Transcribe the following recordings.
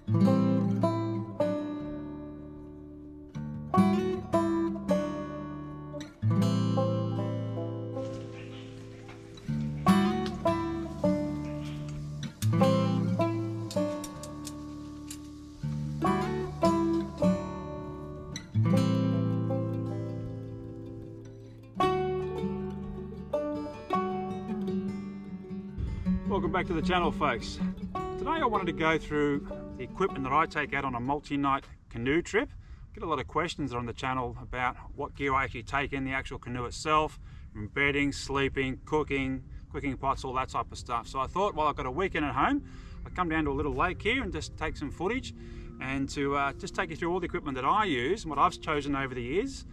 Welcome back to the channel, folks. Today I wanted to go through the equipment that I take out on a multi-night canoe trip. I get a lot of questions on the channel about what gear I actually take in the actual canoe itself, from bedding, sleeping, cooking pots, all that type of stuff. So I thought, while I've got a weekend at home, I'd come down to a little lake here and just take some footage and to just take you through all the equipment that I use and what I've chosen over the years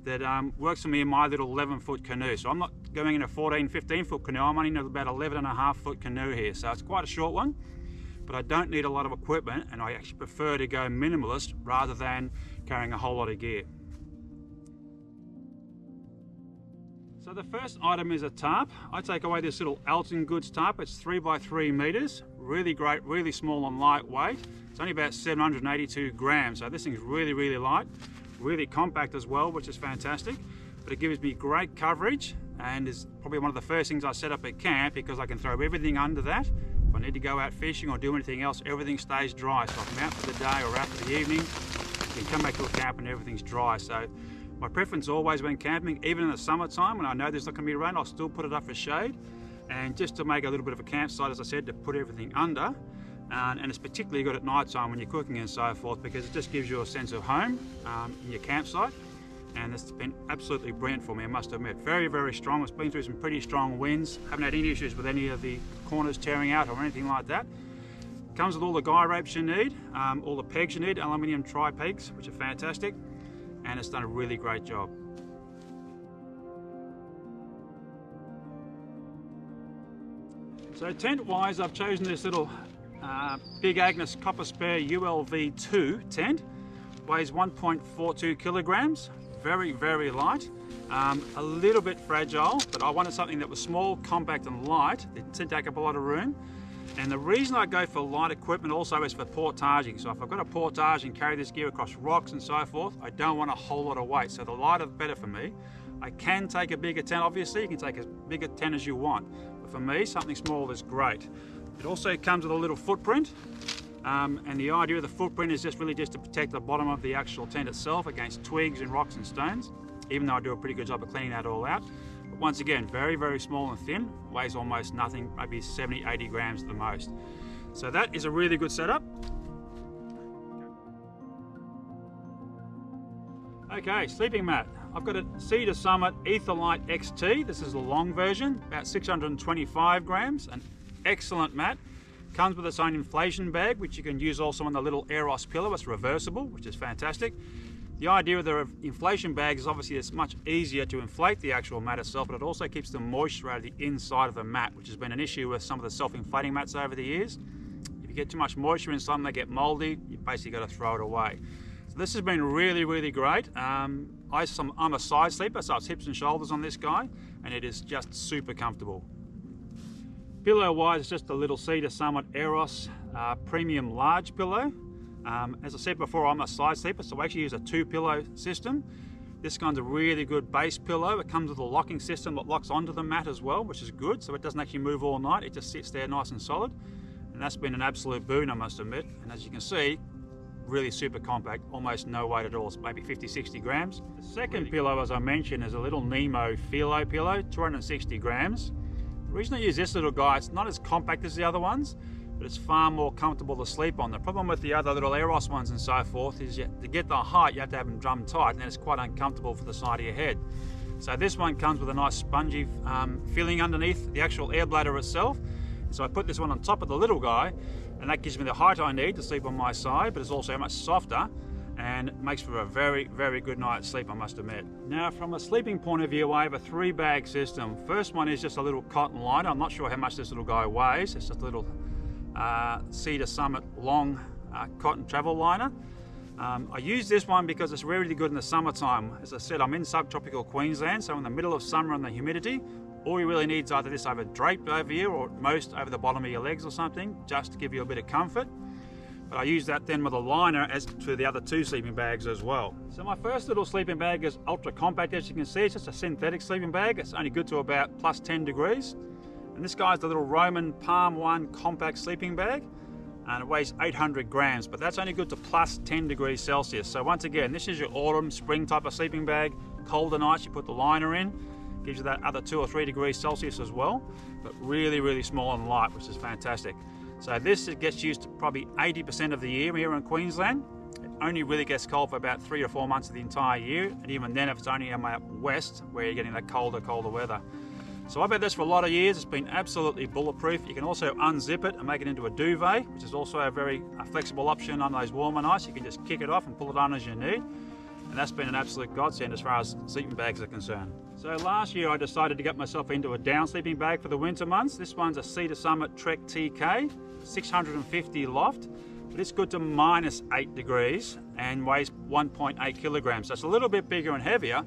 that works for me in my little 11-foot canoe. So I'm not going in a 15-foot canoe, I'm only in about 11.5-foot canoe here. So it's quite a short one, but I don't need a lot of equipment, and I actually prefer to go minimalist rather than carrying a whole lot of gear. So the first item is a tarp. I take away this little Alton Goods tarp. It's 3 by 3 meters, really great, really small and lightweight. It's only about 782 grams, so this thing's really, really light. Really compact as well, which is fantastic, but it gives me great coverage and is probably one of the first things I set up at camp, because I can throw everything under that. If I need to go out fishing or do anything else, everything stays dry. So if I'm out for the day or out for the evening, I can come back to a camp and everything's dry. So my preference always when camping, even in the summertime when I know there's not going to be rain, I'll still put it up for shade, and just to make a little bit of a campsite, as I said, to put everything under. And it's particularly good at night time when you're cooking and so forth, because it just gives you a sense of home in your campsite. And it's been absolutely brilliant for me, I must admit. Very, very strong. It's been through some pretty strong winds. Haven't had any issues with any of the corners tearing out or anything like that. Comes with all the guy ropes you need, all the pegs you need, aluminium tri-pegs, which are fantastic. And it's done a really great job. So tent-wise, I've chosen this little Big Agnes Copper Spare ULV2 tent. Weighs 1.42 kilograms, very, very light, a little bit fragile, but I wanted something that was small, compact and light. It didn't take up a lot of room. And the reason I go for light equipment also is for portaging. So if I've got to portage and carry this gear across rocks and so forth, I don't want a whole lot of weight. So the lighter the better for me. I can take a bigger tent, obviously. You can take as big a tent as you want. But for me, something small is great. It also comes with a little footprint, and the idea of the footprint is just to protect the bottom of the actual tent itself against twigs and rocks and stones, even though I do a pretty good job of cleaning that all out. But once again, very, very small and thin, weighs almost nothing, maybe 70, 80 grams at the most. So that is a really good setup. Okay, sleeping mat. I've got a Cedar Summit Etherlite XT. This is the long version, about 625 grams, an excellent mat. Comes with its own inflation bag, which you can use also on the little Eros pillow. It's reversible, which is fantastic. The idea of the inflation bag is obviously it's much easier to inflate the actual mat itself, but it also keeps the moisture out of the inside of the mat, which has been an issue with some of the self-inflating mats over the years. If you get too much moisture in some, they get moldy. You basically got to throw it away. So this has been really, really great. I'm a side sleeper, so it's hips and shoulders on this guy, and it is just super comfortable. Pillow wise, it's just a little Cedar Summit Eros premium large pillow. As I said before, I'm a side sleeper, so I actually use a 2-pillow system. This one's a really good base pillow. It comes with a locking system that locks onto the mat as well, which is good, so it doesn't actually move all night. It just sits there nice and solid, and that's been an absolute boon, I must admit. And as you can see, really super compact, almost no weight at all. It's maybe 50-60 grams. The second pillow, as I mentioned, is a little Nemo Philo pillow, 260 grams. The reason I use this little guy, it's not as compact as the other ones, but it's far more comfortable to sleep on. The problem with the other little Eros ones and so forth is to get the height, you have to have them drummed tight, and then it's quite uncomfortable for the side of your head. So this one comes with a nice spongy filling underneath the actual air bladder itself. So I put this one on top of the little guy, and that gives me the height I need to sleep on my side, but it's also much softer and makes for a very, very good night's sleep, I must admit. Now, from a sleeping point of view, I have a 3-bag system. First one is just a little cotton liner. I'm not sure how much this little guy weighs. It's just a little Cedar Summit long cotton travel liner. I use this one because it's really good in the summertime. As I said, I'm in subtropical Queensland, so in the middle of summer and the humidity, all you really need is either this over draped over you or at most over the bottom of your legs or something, just to give you a bit of comfort. but I use that then with a liner as to the other 2 sleeping bags as well. So my first little sleeping bag is ultra compact, as you can see. It's just a synthetic sleeping bag. It's only good to about plus 10 degrees. And this guy's the little Roman Palm 1 compact sleeping bag, and it weighs 800 grams, but that's only good to plus 10 degrees Celsius. So once again, this is your autumn, spring type of sleeping bag. Colder nights, you put the liner in, gives you that other 2 or 3 degrees Celsius as well, but really, really small and light, which is fantastic. So this gets used probably 80% of the year here in Queensland. It only really gets cold for about 3 or 4 months of the entire year, and even then if it's only out west where you're getting that colder weather. So I've had this for a lot of years. It's been absolutely bulletproof. You can also unzip it and make it into a duvet, which is also a very flexible option on those warmer nights. You can just kick it off and pull it on as you need. And that's been an absolute godsend as far as sleeping bags are concerned. So last year I decided to get myself into a down sleeping bag for the winter months. This one's a Cedar Summit Trek TK, 650 loft, but it's good to minus 8 degrees and weighs 1.8 kilograms. So it's a little bit bigger and heavier,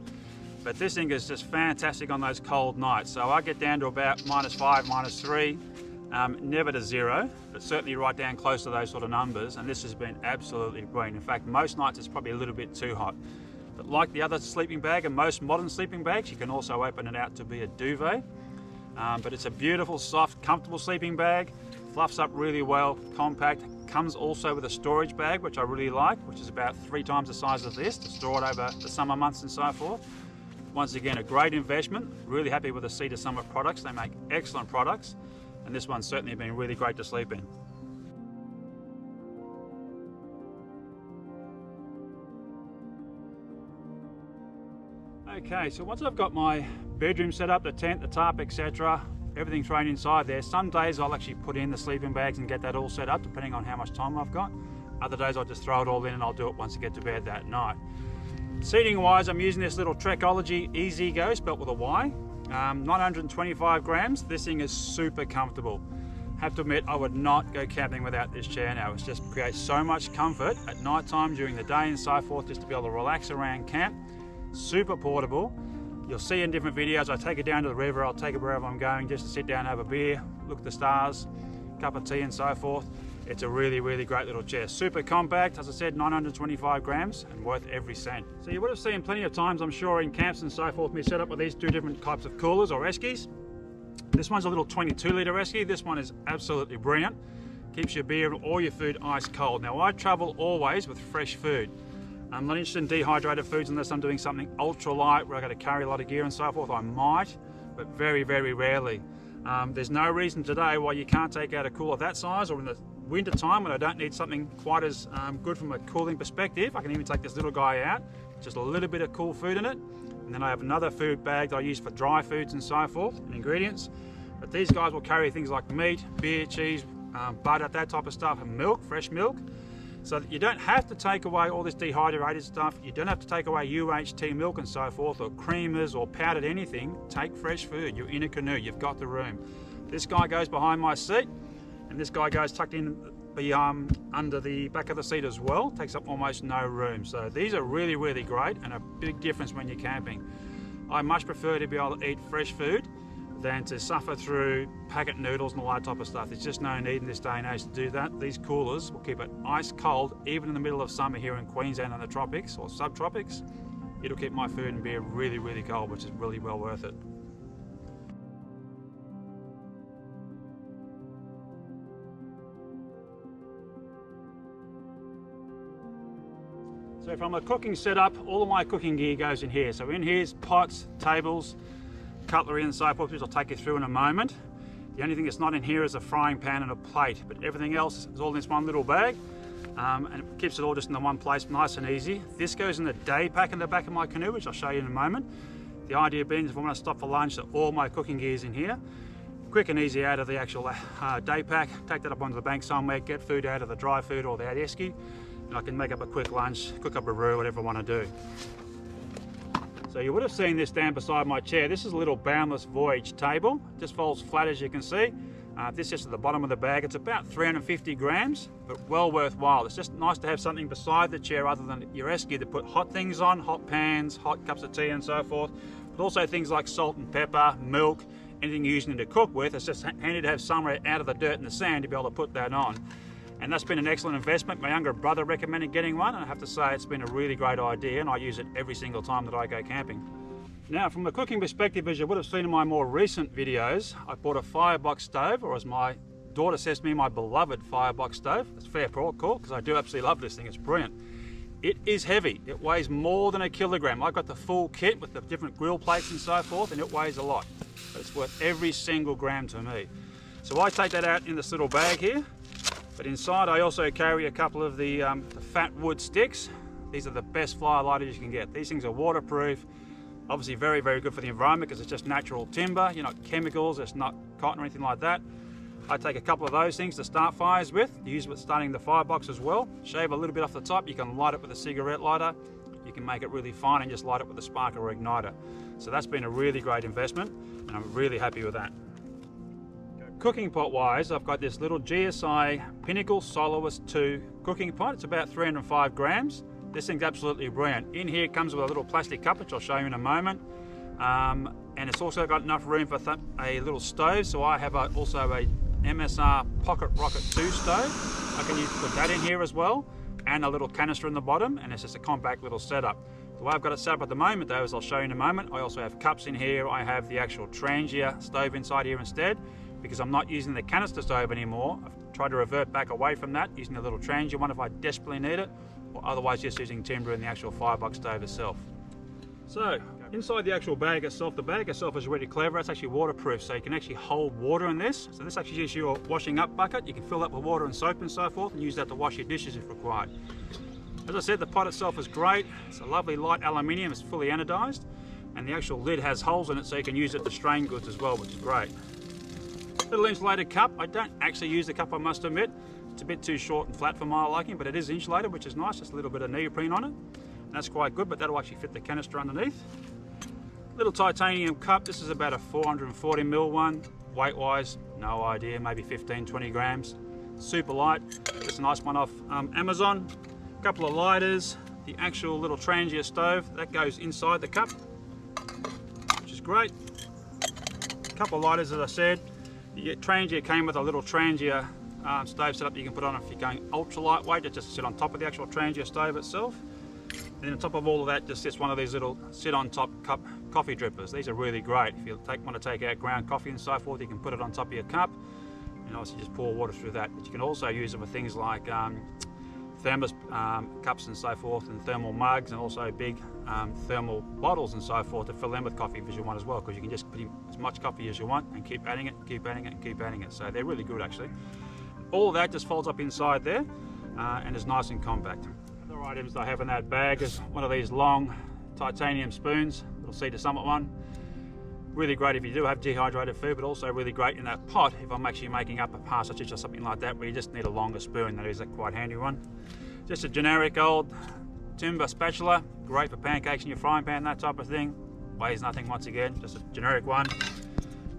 but this thing is just fantastic on those cold nights. So I get down to about -5, -3, never to 0, but certainly right down close to those sort of numbers. And this has been absolutely brilliant. In fact, most nights it's probably a little bit too hot. But like the other sleeping bag and most modern sleeping bags, you can also open it out to be a duvet. But it's a beautiful, soft, comfortable sleeping bag. Fluffs up really well, compact. Comes also with a storage bag, which I really like, which is about 3 times the size of this, to store it over the summer months and so forth. Once again, a great investment. Really happy with the Cedar Summit products. They make excellent products, and this one's certainly been really great to sleep in. Okay, so once I've got my bedroom set up, the tent, the tarp, etc., everything thrown inside there, some days I'll actually put in the sleeping bags and get that all set up, depending on how much time I've got. Other days I'll just throw it all in and I'll do it once I get to bed that night. Seating wise, I'm using this little Trekology Easy Go, spelt with a Y, 925 grams. This thing is super comfortable. Have to admit, I would not go camping without this chair now. It just creates so much comfort at night time, during the day and so forth, just to be able to relax around camp. Super portable. You'll see in different videos, I take it down to the river, I'll take it wherever I'm going just to sit down, have a beer, look at the stars, cup of tea and so forth. It's a really, really great little chair. Super compact, as I said, 925 grams and worth every cent. So you would have seen plenty of times, I'm sure, in camps and so forth, me set up with these 2 different types of coolers or Eskys. This one's a little 22-litre Esky. This one is absolutely brilliant. Keeps your beer or your food ice cold. Now I travel always with fresh food. I'm not interested in dehydrated foods unless I'm doing something ultra light where I've got to carry a lot of gear and so forth. I might, but very, very rarely. There's no reason today why you can't take out a cooler that size, or in the winter time when I don't need something quite as good from a cooling perspective. I can even take this little guy out, just a little bit of cool food in it. And then I have another food bag that I use for dry foods and so forth, and ingredients. But these guys will carry things like meat, beer, cheese, butter, that type of stuff, and milk, fresh milk. So that you don't have to take away all this dehydrated stuff. You don't have to take away UHT milk and so forth, or creamers or powdered anything. Take fresh food. You're in a canoe, you've got the room. This guy goes behind my seat, and this guy goes tucked in under the back of the seat as well. Takes up almost no room. So these are really, really great, and a big difference when you're camping. I much prefer to be able to eat fresh food than to suffer through packet noodles and all that type of stuff. There's just no need in this day and age to do that. These coolers will keep it ice cold, even in the middle of summer here in Queensland and the tropics or subtropics. It'll keep my food and beer really, really cold, which is really well worth it. So from a cooking setup, all of my cooking gear goes in here. So in here's pots, tables, cutlery and so forth, which I'll take you through in a moment. The only thing that's not in here is a frying pan and a plate, but everything else is all in this one little bag, and it keeps it all just in the one place, nice and easy. This goes in the day pack in the back of my canoe, which I'll show you in a moment. The idea being, if I want to stop for lunch, that all my cooking gear is in here. Quick and easy out of the actual day pack, take that up onto the bank somewhere, get food out of the dry food or the Esky, and I can make up a quick lunch, cook up a roux, whatever I want to do. So you would have seen this down beside my chair. This is a little Boundless Voyage table. It just folds flat, as you can see. This is at the bottom of the bag. It's about 350 grams, but well worthwhile. It's just nice to have something beside the chair other than your Esky to put hot things on, hot pans, hot cups of tea and so forth, but also things like salt and pepper, milk, anything you're using to cook with. It's just handy to have somewhere out of the dirt and the sand to be able to put that on. and that's been an excellent investment. My younger brother recommended getting one, and I have to say it's been a really great idea, and I use it every single time that I go camping. Now, from a cooking perspective, as you would have seen in my more recent videos, I bought a firebox stove, or as my daughter says to me, my beloved firebox stove. It's fair call, because I do absolutely love this thing. It's brilliant. It is heavy. It weighs more than 1 kilogram. I've got the full kit with the different grill plates and so forth, and it weighs a lot. But it's worth every single gram to me. So I take that out in this little bag here. But inside I also carry a couple of the fat wood sticks. These are the best fire lighters you can get. These things are waterproof. Obviously very, very good for the environment because it's just natural timber. You're not chemicals, it's not cotton or anything like that. I take a couple of those things to start fires with. Use it with starting the firebox as well. Shave a little bit off the top. You can light it with a cigarette lighter. You can make it really fine and just light it with a sparker or igniter. So that's been a really great investment, and I'm really happy with that. Cooking pot wise, I've got this little GSI Pinnacle Soloist 2 cooking pot. It's about 305 grams. This thing's absolutely brilliant. In here it comes with a little plastic cup, which I'll show you in a moment. And it's also got enough room for a little stove. So I have also a MSR Pocket Rocket 2 stove. I can put that in here as well, and a little canister in the bottom, and it's just a compact little setup. The way I've got it set up at the moment though, as I'll show you in a moment, I also have cups in here. I have the actual Trangia stove inside here instead, because I'm not using the canister stove anymore. I've tried to revert back away from that, using the little Trangia one if I desperately need it, or otherwise just using timber in the actual firebox stove itself. So, inside the actual bag itself, the bag itself is really clever. It's actually waterproof, so you can actually hold water in this. So this actually is your washing up bucket. You can fill that with water and soap and so forth, and use that to wash your dishes if required. As I said, the pot itself is great. It's a lovely light aluminium, it's fully anodized, and the actual lid has holes in it so you can use it to strain goods as well, which is great. Little insulated cup. I don't actually use the cup, I must admit. It's a bit too short and flat for my liking, but it is insulated, which is nice. Just a little bit of neoprene on it. That's quite good, but that'll actually fit the canister underneath. Little titanium cup. This is about a 440ml one. Weight wise, no idea, maybe 15-20 grams. Super light. It's a nice one off Amazon. A couple of lighters. The actual little Trangia stove that goes inside the cup, which is great. A couple of lighters, as I said. The Trangia came with a little Trangia stove setup you can put on if you're going ultra lightweight. It just sit on top of the actual Trangia stove itself. And on top of all of that just sits one of these little sit on top cup coffee drippers. These are really great. If you want to take out ground coffee and so forth, you can put it on top of your cup and obviously just pour water through that. But you can also use it for things like thermos cups and so forth, and thermal mugs, and also big thermal bottles and so forth to fill them with coffee if you want as well, because you can just put in as much coffee as you want and keep adding it, keep adding it, and keep adding it. So they're really good actually. All of that just folds up inside there and is nice and compact. Other items I have in that bag is one of these long titanium spoons, little Cedar Summit one. Really great if you do have dehydrated food, but also really great in that pot if I'm actually making up a pasta dish or something like that, where you just need a longer spoon. That is a quite handy one. Just a generic old timber spatula, great for pancakes in your frying pan, that type of thing. Weighs nothing once again, just a generic one.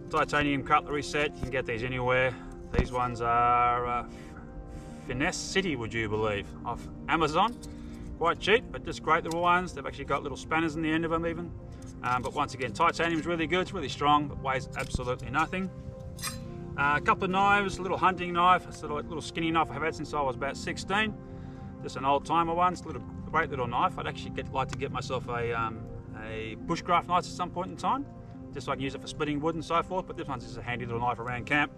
Titanium cutlery set, you can get these anywhere. These ones are Finesse City, would you believe, off Amazon. Quite cheap, but just great little ones. They've actually got little spanners in the end of them even. But once again, titanium is really good, it's really strong, but weighs absolutely nothing. A couple of knives, a little hunting knife, it's a little skinny knife I've had since I was about 16. Just an old timer one, it's a great little knife. I'd actually like to get myself a Bushcraft knife at some point in time, just so I can use it for splitting wood and so forth, but this one's just a handy little knife around camp.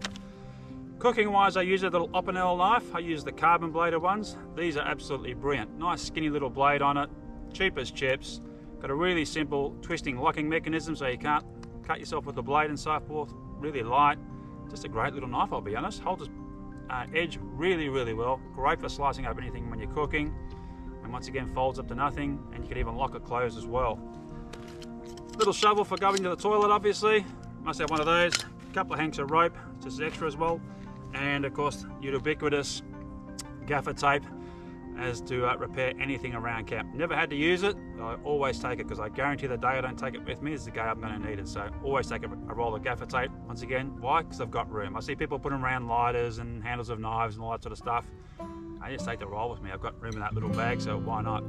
Cooking wise, I use a little Opinel knife. I use the carbon bladed ones. These are absolutely brilliant. Nice skinny little blade on it, cheap as chips. Got a really simple twisting locking mechanism so you can't cut yourself with the blade and so forth. Really light. Just a great little knife, I'll be honest. Holds its edge really, really well. Great for slicing up anything when you're cooking. And once again, folds up to nothing, and you can even lock it closed as well. Little shovel for going to the toilet, obviously. Must have one of those. A couple of hanks of rope, just extra as well. And of course, your ubiquitous gaffer tape as to repair anything around camp. Never had to use it, but I always take it because I guarantee the day I don't take it with me is the day I'm going to need it. So always take a roll of gaffer tape. Once again, why? Because I've got room. I see people putting around lighters and handles of knives and all that sort of stuff. I just take the roll with me. I've got room in that little bag, so why not?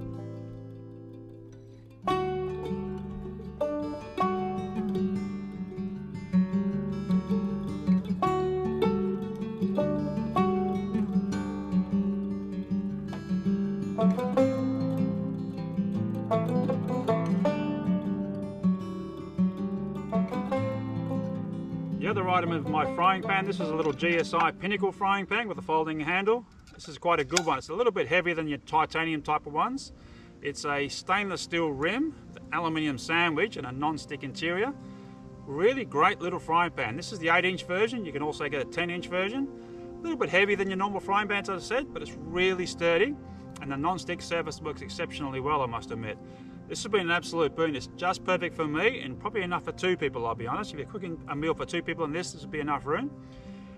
other item of my frying pan. This is a little GSI Pinnacle frying pan with a folding handle. This is quite a good one. It's a little bit heavier than your titanium type of ones. It's a stainless steel rim, aluminium sandwich and a non-stick interior. Really great little frying pan. This is the 8-inch version. You can also get a 10-inch version. A little bit heavier than your normal frying pans, as I said, but it's really sturdy. And the non-stick surface works exceptionally well, I must admit. This has been an absolute boon. It's just perfect for me and probably enough for 2 people, I'll be honest. If you're cooking a meal for 2 people in this would be enough room.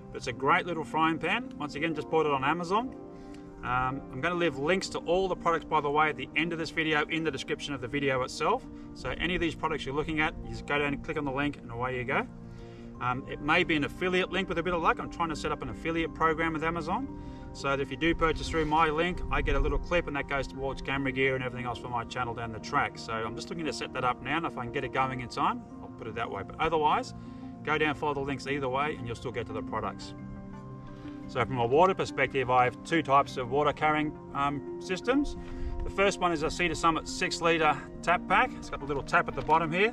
But it's a great little frying pan. Once again, just bought it on Amazon. I'm going to leave links to all the products, by the way, at the end of this video in the description of the video itself. So any of these products you're looking at, you just go down and click on the link and away you go. It may be an affiliate link with a bit of luck. I'm trying to set up an affiliate program with Amazon. So that if you do purchase through my link, I get a little clip and that goes towards camera gear and everything else for my channel down the track. So I'm just looking to set that up now, and if I can get it going in time, I'll put it that way. But otherwise, go down, follow the links either way and you'll still get to the products. So from a water perspective, I have 2 types of water carrying systems. The first one is a Cedar Summit 6-litre tap pack. It's got a little tap at the bottom here,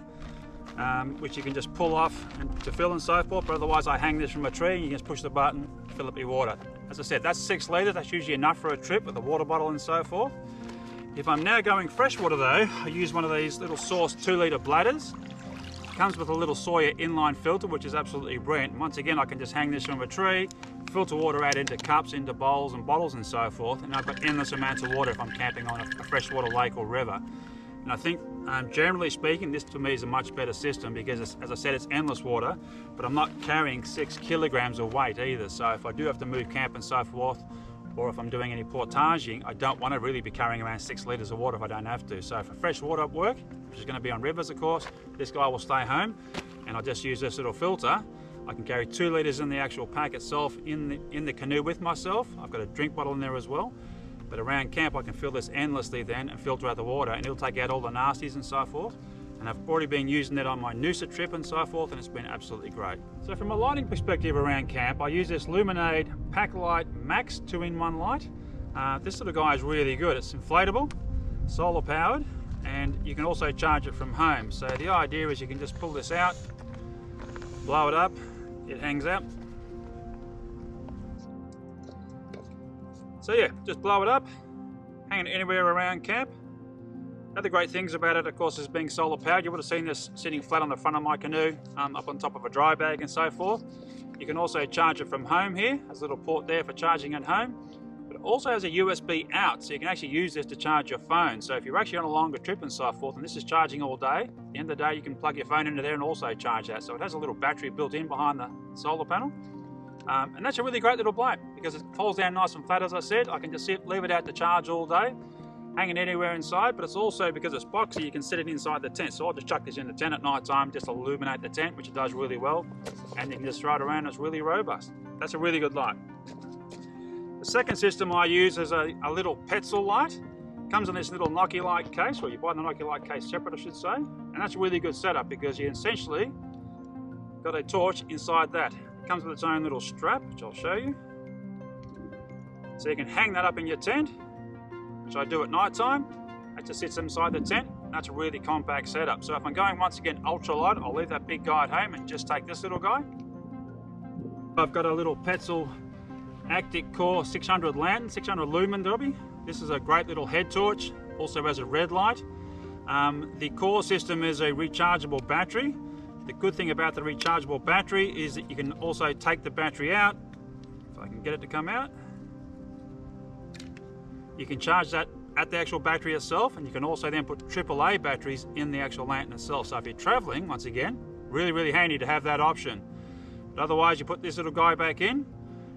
which you can just pull off and to fill and so forth. But otherwise, I hang this from a tree and you can just push the button, fill up your water. As I said, that's 6 litres. That's usually enough for a trip with a water bottle and so forth. If I'm now going freshwater though, I use one of these little Source 2-litre bladders. Comes with a little Sawyer inline filter, which is absolutely brilliant. And once again, I can just hang this from a tree, filter water out into cups, into bowls and bottles and so forth, and I've got endless amounts of water if I'm camping on a freshwater lake or river. And I think, generally speaking, this to me is a much better system because, as I said, it's endless water, but I'm not carrying 6 kilograms of weight either. So if I do have to move camp and so forth, or if I'm doing any portaging, I don't want to really be carrying around 6 litres of water if I don't have to. So for freshwater work, which is going to be on rivers, of course, this guy will stay home, and I'll just use this little filter. I can carry 2 litres in the actual pack itself in the canoe with myself. I've got a drink bottle in there as well. But around camp, I can fill this endlessly then and filter out the water, and it'll take out all the nasties and so forth. And I've already been using it on my Noosa trip and so forth, and it's been absolutely great. So from a lighting perspective around camp, I use this Luminade Pack Light Max 2-in-1 light. This little guy is really good. It's inflatable, solar powered, and you can also charge it from home. So the idea is you can just pull this out, blow it up, it hangs out. So yeah, just blow it up, hang it anywhere around camp. Other great things about it, of course, is being solar powered. You would have seen this sitting flat on the front of my canoe, up on top of a dry bag and so forth. You can also charge it from home here. There's a little port there for charging at home. But it also has a USB out, so you can actually use this to charge your phone. So if you're actually on a longer trip and so forth, and this is charging all day, at the end of the day, you can plug your phone into there and also charge that. So it has a little battery built in behind the solar panel. And that's a really great little blade because it folds down nice and flat, as I said. I can just leave it out to charge all day, hang it anywhere inside, but it's also, because it's boxy, you can set it inside the tent. So I'll just chuck this in the tent at night time, just illuminate the tent, which it does really well. And you can just throw it around, it's really robust. That's a really good light. The second system I use is a little Petzl light. Comes in this little Nokia light case, or you buy the Nokia light case separate, I should say. And that's a really good setup because you essentially got a torch inside that. It comes with its own little strap, which I'll show you. So you can hang that up in your tent, which I do at night time. It just sits inside the tent. That's a really compact setup. So if I'm going, once again, ultra light, I'll leave that big guy at home and just take this little guy. I've got a little Petzl Actic Core 600 lantern, 600 lumen derby. This is a great little head torch, also has a red light. The core system is a rechargeable battery. The good thing about the rechargeable battery is that you can also take the battery out. If I can get it to come out. You can charge that at the actual battery itself, and you can also then put AAA batteries in the actual lantern itself. So if you're traveling, once again, really, really handy to have that option. But otherwise, you put this little guy back in,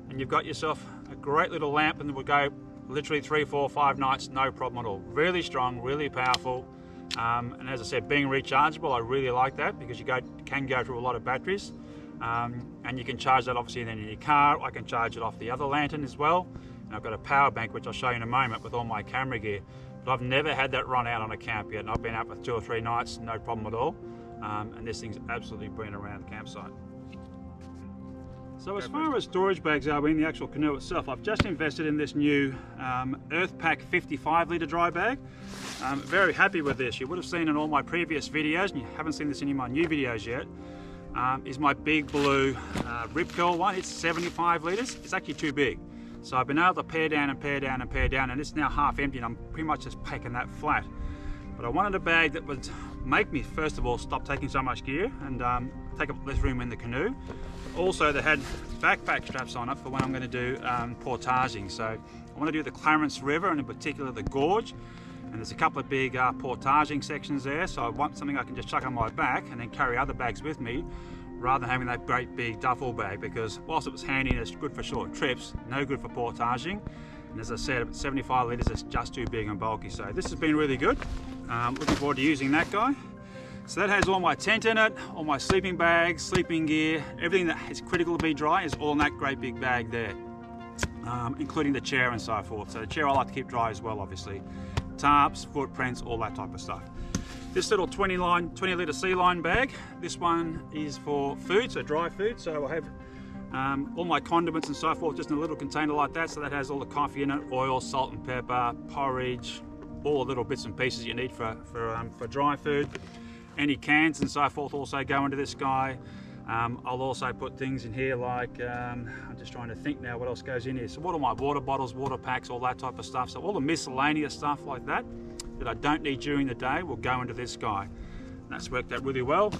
and you've got yourself a great little lamp, and it will go literally 3, 4, 5 nights, no problem at all. Really strong, really powerful. And as I said, being rechargeable, I really like that because you can go through a lot of batteries. And you can charge that obviously then in your car. I can charge it off the other lantern as well. And I've got a power bank, which I'll show you in a moment, with all my camera gear. But I've never had that run out on a camp yet, and I've been out with 2 or 3 nights, no problem at all. And this thing's absolutely brilliant around the campsite. So as far as storage bags are in the actual canoe itself, I've just invested in this new Widepac 55-litre dry bag. I'm very happy with this. You would have seen in all my previous videos, and you haven't seen this in any of my new videos yet. is my big blue rip curl one. It's 75 litres. It's actually too big. So I've been able to pare down and pare down and pare down, and it's now half empty, and I'm pretty much just packing that flat. But I wanted a bag that would make me, first of all, stop taking so much gear and take up less room in the canoe. Also, they had backpack straps on it for when I'm going to do portaging. So I want to do the Clarence River, and in particular the gorge. And there's a couple of big portaging sections there, so I want something I can just chuck on my back and then carry other bags with me, rather than having that great big duffel bag, because whilst it was handy and it's good for short trips, no good for portaging. And as I said, 75 litres is just too big and bulky. So this has been really good. Looking forward to using that guy. So that has all my tent in it, all my sleeping bags, sleeping gear, everything that is critical to be dry is all in that great big bag there, including the chair and so forth. So the chair I like to keep dry as well, obviously. Tarps, footprints, all that type of stuff. This little 20 litre sea line bag, this one is for food, so dry food. So I have all my condiments and so forth just in a little container like that. So that has all the coffee in it, oil, salt and pepper, porridge, all the little bits and pieces you need for dry food. Any cans and so forth also go into this guy. I'll also put things in here like, I'm just trying to think now what else goes in here. So all my water bottles, water packs, all that type of stuff. So all the miscellaneous stuff like that I don't need during the day will go into this guy. And that's worked out really well.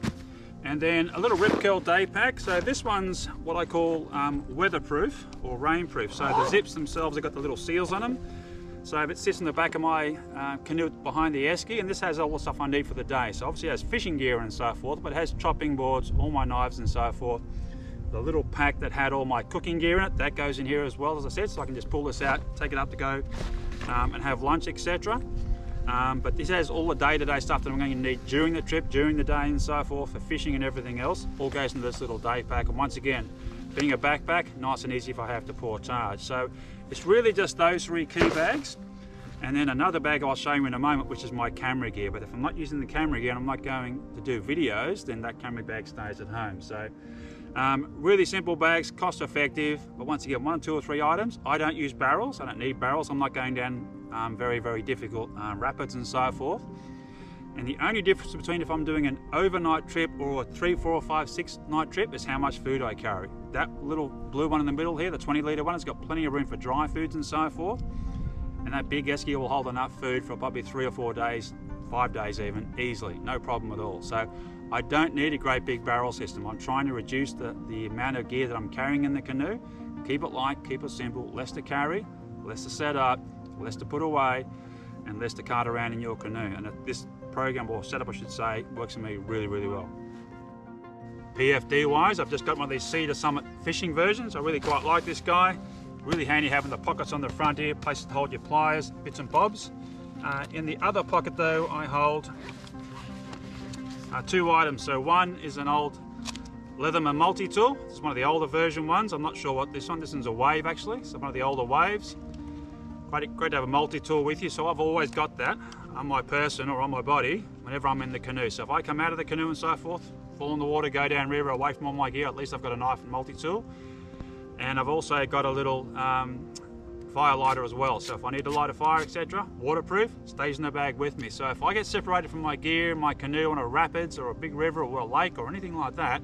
And then a little rip curl day pack. So this one's what I call weatherproof or rainproof. So the zips themselves have got the little seals on them. So it sits in the back of my canoe behind the Esky, and this has all the stuff I need for the day. So obviously it has fishing gear and so forth, but it has chopping boards, all my knives and so forth. The little pack that had all my cooking gear in it, that goes in here as well, as I said, so I can just pull this out, take it up to go and have lunch, etc. But this has all the day-to-day stuff that I'm going to need during the trip, during the day and so forth, for fishing and everything else. All goes into this little day pack, and once again, being a backpack, nice and easy if I have to portage. So it's really just those three key bags, and then another bag I'll show you in a moment, which is my camera gear. But if I'm not using the camera gear and I'm not going to do videos, then that camera bag stays at home. So really simple bags, cost effective, but once again, 1, 2 or 3 items. I don't use barrels, I don't need barrels. I'm not going down very, very difficult rapids and so forth. And the only difference between if I'm doing an overnight trip or a 3, 4, 5, 6 night trip is how much food I carry. That little blue one in the middle here, the 20 litre one, has got plenty of room for dry foods and so forth. And that big Esky will hold enough food for probably 3 or 4 days, 5 days even, easily, no problem at all. So I don't need a great big barrel system. I'm trying to reduce the amount of gear that I'm carrying in the canoe. Keep it light, keep it simple, less to carry, less to set up, less to put away, and less to cart around in your canoe. And this program, or setup I should say, works for me really, really well. PFD wise, I've just got one of these Cedar Summit fishing versions. I really quite like this guy. Really handy having the pockets on the front here, places to hold your pliers, bits and bobs. In the other pocket though, I hold 2 items. So one is an old Leatherman multi-tool. This is one of the older version ones. I'm not sure what this one's a wave actually, so one of the older waves. Great to have a multi-tool with you, so I've always got that on my person or on my body whenever I'm in the canoe. So if I come out of the canoe and so forth, fall in the water, go down river away from all my gear, at least I've got a knife and multi-tool. And I've also got a little fire lighter as well. So if I need to light a fire, etc., waterproof, stays in the bag with me. So if I get separated from my gear, my canoe on a rapids or a big river or a lake or anything like that,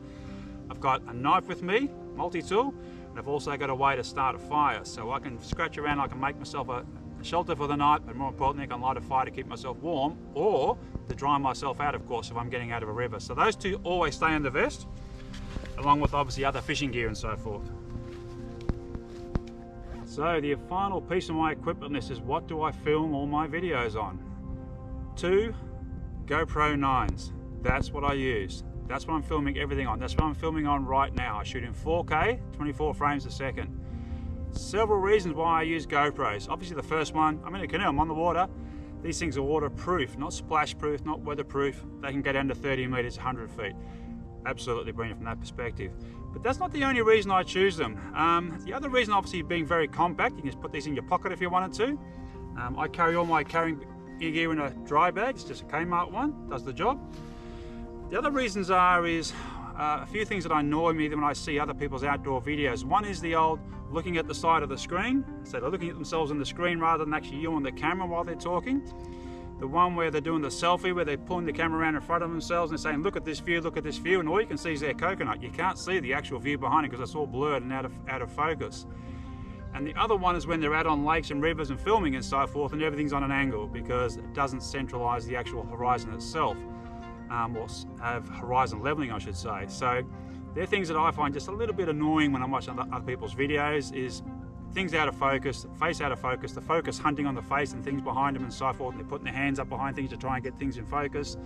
I've got a knife with me, multi-tool, and I've also got a way to start a fire. So I can scratch around, I can make myself a shelter for the night, but more importantly, I can light a fire to keep myself warm or to dry myself out, of course, if I'm getting out of a river. So those two always stay in the vest, along with obviously other fishing gear and so forth. So the final piece of my equipment list is what do I film all my videos on? 2 GoPro 9s. That's what I use. That's what I'm filming everything on. That's what I'm filming on right now. I shoot in 4K, 24 frames a second. Several reasons why I use GoPros. Obviously the first one, I'm in a canoe, I'm on the water. These things are waterproof, not splash proof, not weatherproof. They can go down to 30 meters, 100 feet. Absolutely brilliant from that perspective. But that's not the only reason I choose them. The other reason, obviously, being very compact. You can just put these in your pocket if you wanted to. I carry all my carrying gear in a dry bag. It's just a Kmart one, does the job. The other reasons is a few things that annoy me when I see other people's outdoor videos. One is the old looking at the side of the screen. So they're looking at themselves on the screen rather than actually you on the camera while they're talking. The one where they're doing the selfie, where they're pulling the camera around in front of themselves and saying, look at this view, and all you can see is their coconut. You can't see the actual view behind it because it's all blurred and out of focus. And the other one is when they're out on lakes and rivers and filming and so forth, and everything's on an angle because it doesn't centralize the actual horizon itself, or have horizon leveling, I should say. So they're things that I find just a little bit annoying when I'm watching other people's videos, is things out of focus, face out of focus, the focus hunting on the face and things behind them and so forth, and they're putting their hands up behind things to try and get things in focus.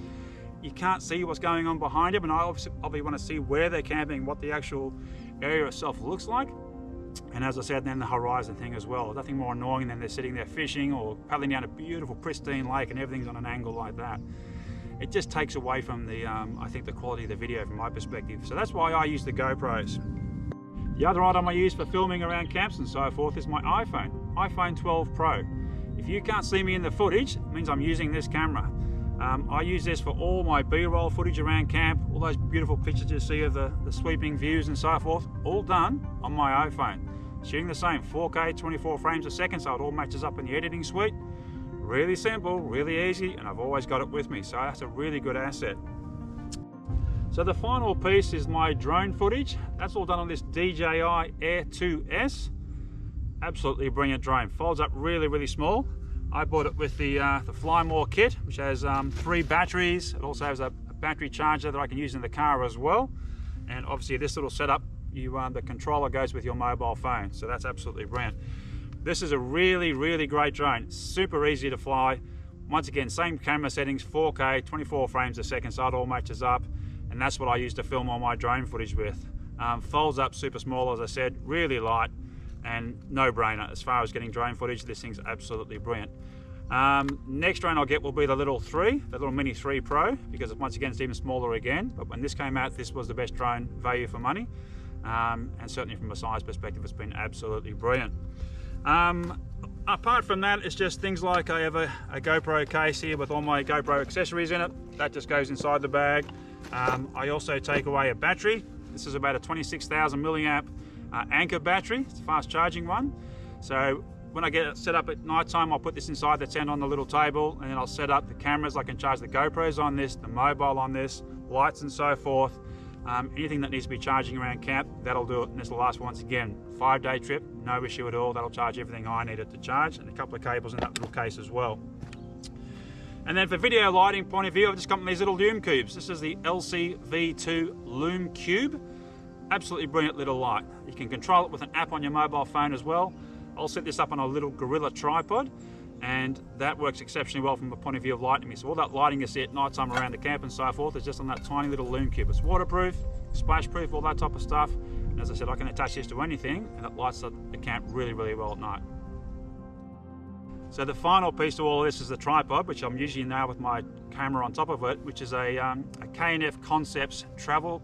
You can't see what's going on behind them, and I obviously want to see where they're camping, what the actual area itself looks like. And as I said, then the horizon thing as well. Nothing more annoying than they're sitting there fishing or paddling down a beautiful pristine lake and everything's on an angle like that. It just takes away from the, I think, the quality of the video from my perspective. So that's why I use the GoPros. The other item I use for filming around camps and so forth is my iPhone 12 Pro. If you can't see me in the footage, it means I'm using this camera. I use this for all my B-roll footage around camp, all those beautiful pictures you see of the sweeping views and so forth, all done on my iPhone. Shooting the same 4K, 24 frames a second, so it all matches up in the editing suite. Really simple, really easy, and I've always got it with me, so that's a really good asset. So the final piece is my drone footage. That's all done on this DJI Air 2S. Absolutely brilliant drone. Folds up really, really small. I bought it with the Fly More kit, which has 3 batteries. It also has a battery charger that I can use in the car as well. And obviously this little setup, the controller goes with your mobile phone. So that's absolutely brilliant. This is a really, really great drone. Super easy to fly. Once again, same camera settings, 4K, 24 frames a second, so it all matches up. And that's what I use to film all my drone footage with. Folds up super small, as I said, really light, and no brainer. As far as getting drone footage, this thing's absolutely brilliant. Next drone I'll get will be the little Mini 3 Pro, because once again it's even smaller again. But when this came out, this was the best drone value for money, and certainly from a size perspective, it's been absolutely brilliant. Apart from that, it's just things like I have a GoPro case here with all my GoPro accessories in it. That just goes inside the bag. I also take away a battery. This is about a 26,000 milliamp Anchor battery. It's a fast charging one. So when I get it set up at night time, I'll put this inside the tent on the little table, and then I'll set up the cameras. I can charge the GoPros on this, the mobile on this, lights and so forth. Anything that needs to be charging around camp, that'll do it. And this will last, once again, 5-day trip, no issue at all. That'll charge everything I need it to charge, and a couple of cables in that little case as well. And then for video lighting point of view, I've just got these little Lume cubes. This is the LCV2 Lume Cube. Absolutely brilliant little light. You can control it with an app on your mobile phone as well. I'll set this up on a little Gorilla tripod, and that works exceptionally well from the point of view of lighting me. So all that lighting you see at night time around the camp and so forth is just on that tiny little Lume Cube. It's waterproof, splash proof, all that type of stuff. And as I said, I can attach this to anything, and it lights up the camp really, really well at night. So the final piece to all of this is the tripod, which I'm using now with my camera on top of it, which is a K&F Concepts travel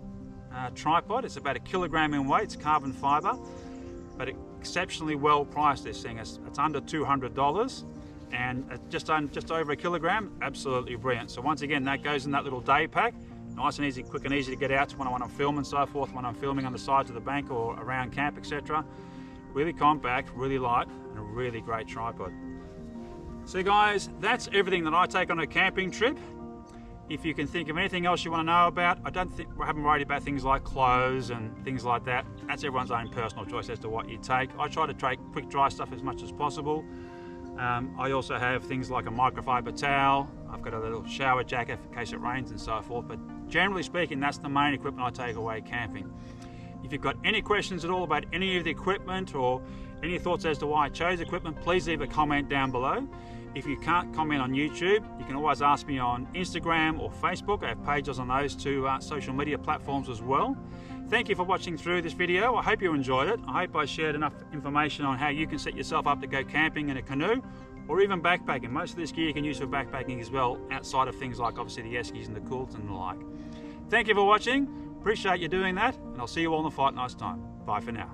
tripod. It's about 1 kilogram in weight. It's carbon fiber, but exceptionally well priced. This thing it's under $200, and just over 1 kilogram. Absolutely brilliant. So once again, that goes in that little day pack. Nice and easy, quick and easy to get out to when I'm filming and so forth, when I'm filming on the sides of the bank or around camp, etc. Really compact, really light, and a really great tripod. So guys, that's everything that I take on a camping trip. If you can think of anything else you want to know about, I haven't worried about things like clothes and things like that. That's everyone's own personal choice as to what you take. I try to take quick dry stuff as much as possible. I also have things like a microfiber towel. I've got a little shower jacket in case it rains and so forth. But generally speaking, that's the main equipment I take away camping. If you've got any questions at all about any of the equipment or any thoughts as to why I chose equipment, please leave a comment down below. If you can't comment on YouTube, you can always ask me on Instagram or Facebook. I have pages on those two social media platforms as well. Thank you for watching through this video. I hope you enjoyed it. I hope I shared enough information on how you can set yourself up to go camping in a canoe or even backpacking. Most of this gear you can use for backpacking as well, outside of things like obviously the Eskys and the quilts and the like. Thank you for watching. Appreciate you doing that, and I'll see you all in the fight next time. Bye for now.